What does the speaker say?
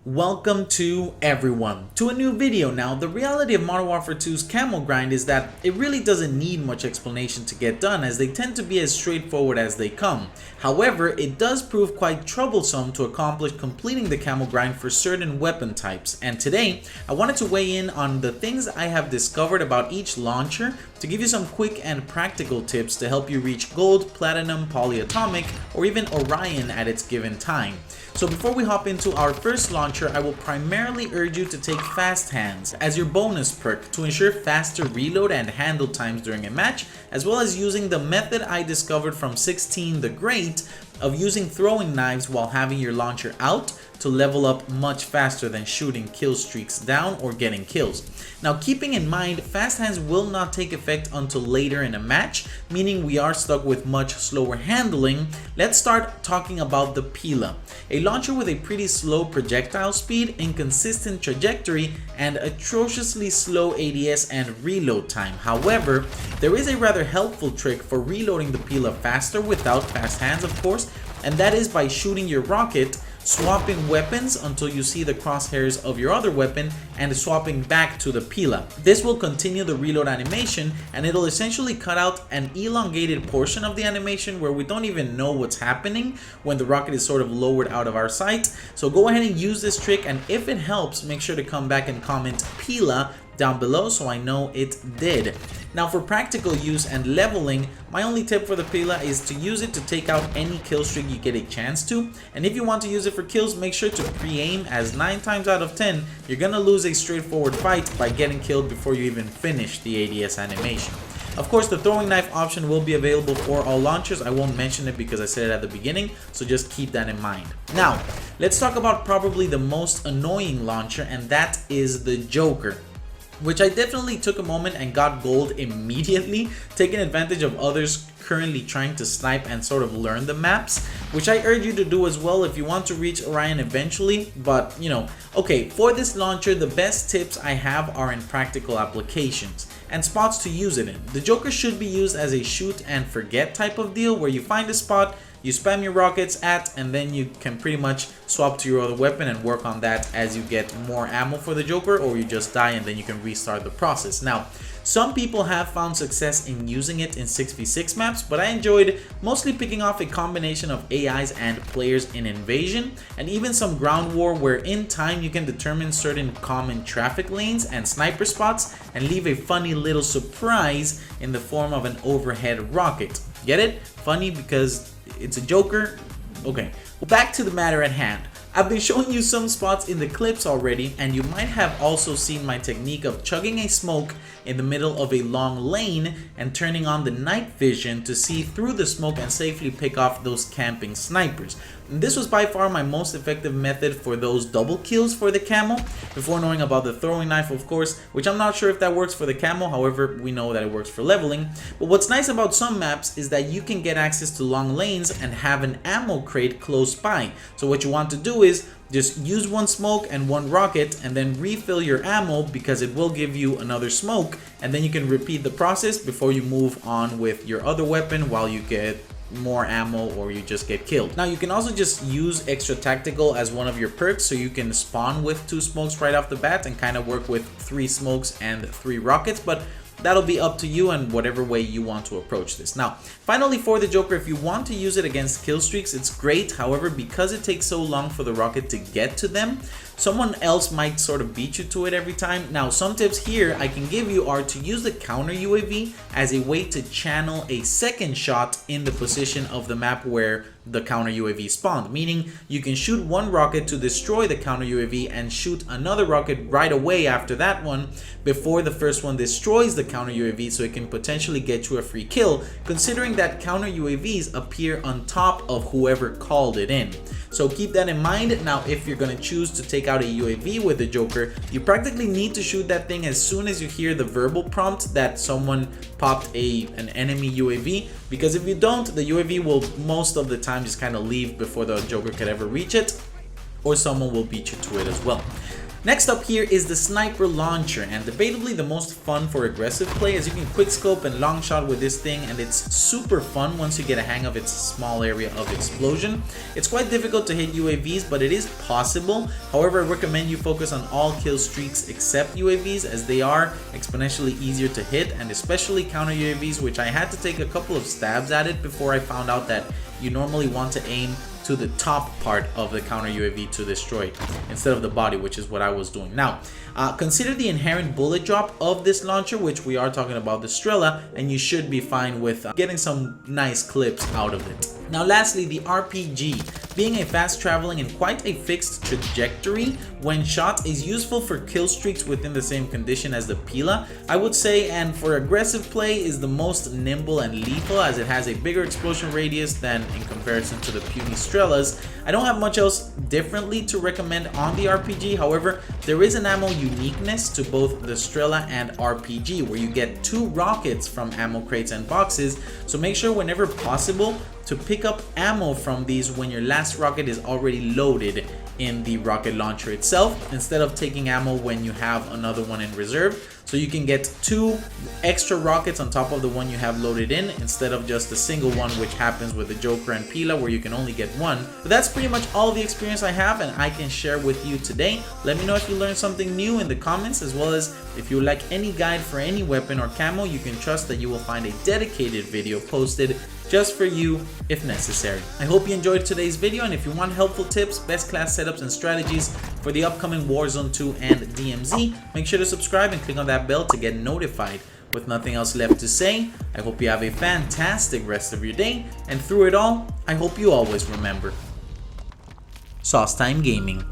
Welcome to everyone to a new video. Now, the reality of Modern Warfare 2's camo grind is that it really doesn't need much explanation to get done, as they tend to be as straightforward as they come. However, it does prove quite troublesome to accomplish completing the camo grind for certain weapon types, and today I wanted to weigh in on the things I have discovered about each launcher to give you some quick and practical tips to help you reach gold, platinum, polyatomic, or even Orion at its given time. So before we hop into our first launcher, I will primarily urge you to take Fast Hands as your bonus perk to ensure faster reload and handle times during a match, as well as using the method I discovered from 16 the Great of using throwing knives while having your launcher out to level up much faster than shooting kill streaks down or getting kills. Now, keeping in mind, Fast Hands will not take effect until later in a match, meaning we are stuck with much slower handling. Let's start talking about the Pila, a launcher with a pretty slow projectile speed, inconsistent trajectory, and atrociously slow ADS and reload time. However, there is a rather helpful trick for reloading the Pila faster without Fast Hands, of course, and that is by shooting your rocket, swapping weapons until you see the crosshairs of your other weapon, and swapping back to the Pila. This will continue the reload animation, and it'll essentially cut out an elongated portion of the animation where we don't even know what's happening when the rocket is sort of lowered out of our sight. So go ahead and use this trick, and if it helps, make sure to come back and comment Pila down below so I know it did. Now, for practical use and leveling, my only tip for the Pila is to use it to take out any kill streak you get a chance to, and if you want to use it for kills, make sure to pre-aim, as 9 times out of 10 you're gonna lose a straightforward fight by getting killed before you even finish the ADS animation. Of course, the throwing knife option will be available for all launchers. I won't mention it because I said it at the beginning, so just keep that in mind. Now, let's talk about probably the most annoying launcher, and that is the Joker, which I definitely took a moment and got gold immediately, taking advantage of others currently trying to snipe and sort of learn the maps, which I urge you to do as well if you want to reach Orion eventually. But okay, for this launcher, the best tips I have are in practical applications and spots to use it in. The Joker should be used as a shoot and forget type of deal, where you find a spot, you spam your rockets at, and then you can pretty much swap to your other weapon and work on that as you get more ammo for the Joker, or you just die and then you can restart the process. Now, some people have found success in using it in 6v6 maps, but I enjoyed mostly picking off a combination of AIs and players in Invasion, and even some ground war, where in time you can determine certain common traffic lanes and sniper spots and leave a funny little surprise in the form of an overhead rocket. Get it? Funny because it's a Joker? Okay, well, back to the matter at hand. I've been showing you some spots in the clips already, and you might have also seen my technique of chugging a smoke in the middle of a long lane and turning on the night vision to see through the smoke and safely pick off those camping snipers. And this was by far my most effective method for those double kills for the camo, before knowing about the throwing knife, of course, which I'm not sure if that works for the camo. However, we know that it works for leveling. But what's nice about some maps is that you can get access to long lanes and have an ammo crate close by. So what you want to do is just use one smoke and one rocket, and then refill your ammo, because it will give you another smoke, and then you can repeat the process before you move on with your other weapon while you get more ammo or you just get killed. Now, you can also just use extra tactical as one of your perks, so you can spawn with 2 smokes right off the bat and kind of work with 3 smokes and 3 rockets, but that'll be up to you and whatever way you want to approach this. Now, finally, for the Joker, if you want to use it against kill streaks, it's great. However, because it takes so long for the rocket to get to them, someone else might sort of beat you to it every time. Now, some tips here I can give you are to use the counter UAV as a way to channel a second shot in the position of the map where the counter UAV spawned, meaning you can shoot one rocket to destroy the counter UAV and shoot another rocket right away after that one before the first one destroys the counter UAV, so it can potentially get you a free kill, considering that counter UAVs appear on top of whoever called it in. So keep that in mind. Now, if you're going to choose to take out a UAV with the Joker, you practically need to shoot that thing as soon as you hear the verbal prompt that someone popped an enemy UAV, because if you don't, the UAV will most of the time just kind of leave before the Joker could ever reach it, or someone will beat you to it as well. Next up here is the sniper launcher, and debatably the most fun for aggressive play, as you can quick scope and long shot with this thing, and it's super fun once you get a hang of its small area of explosion. It's quite difficult to hit UAVs, but it is possible. However, I recommend you focus on all kill streaks except UAVs, as they are exponentially easier to hit, and especially counter UAVs, which I had to take a couple of stabs at it before I found out that you normally want to aim to the top part of the counter UAV to destroy instead of the body, which is what I was doing. Now, consider the inherent bullet drop of this launcher, which we are talking about the Strela, and you should be fine with getting some nice clips out of it. Now, lastly, the RPG. Being a fast traveling and quite a fixed trajectory when shot is useful for kill streaks within the same condition as the Pila, I would say, and for aggressive play is the most nimble and lethal, as it has a bigger explosion radius than in comparison to the puny Strelas. I don't have much else differently to recommend on the RPG. However, there is an ammo uniqueness to both the Strela and RPG, where you get 2 rockets from ammo crates and boxes, so make sure whenever possible to pick up ammo from these when your last rocket is already loaded in the rocket launcher itself, instead of taking ammo when you have another one in reserve. So you can get 2 extra rockets on top of the one you have loaded in, instead of just a single one, which happens with the Joker and Pila, where you can only get 1. But that's pretty much all the experience I have and I can share with you today. Let me know if you learned something new in the comments, as well as if you would like any guide for any weapon or camo, you can trust that you will find a dedicated video posted just for you if necessary. I hope you enjoyed today's video, and if you want helpful tips, best class setups and strategies for the upcoming Warzone 2 and DMZ, make sure to subscribe and click on that bell to get notified. With nothing else left to say, I hope you have a fantastic rest of your day, and through it all, I hope you always remember, Sauce Time Gaming.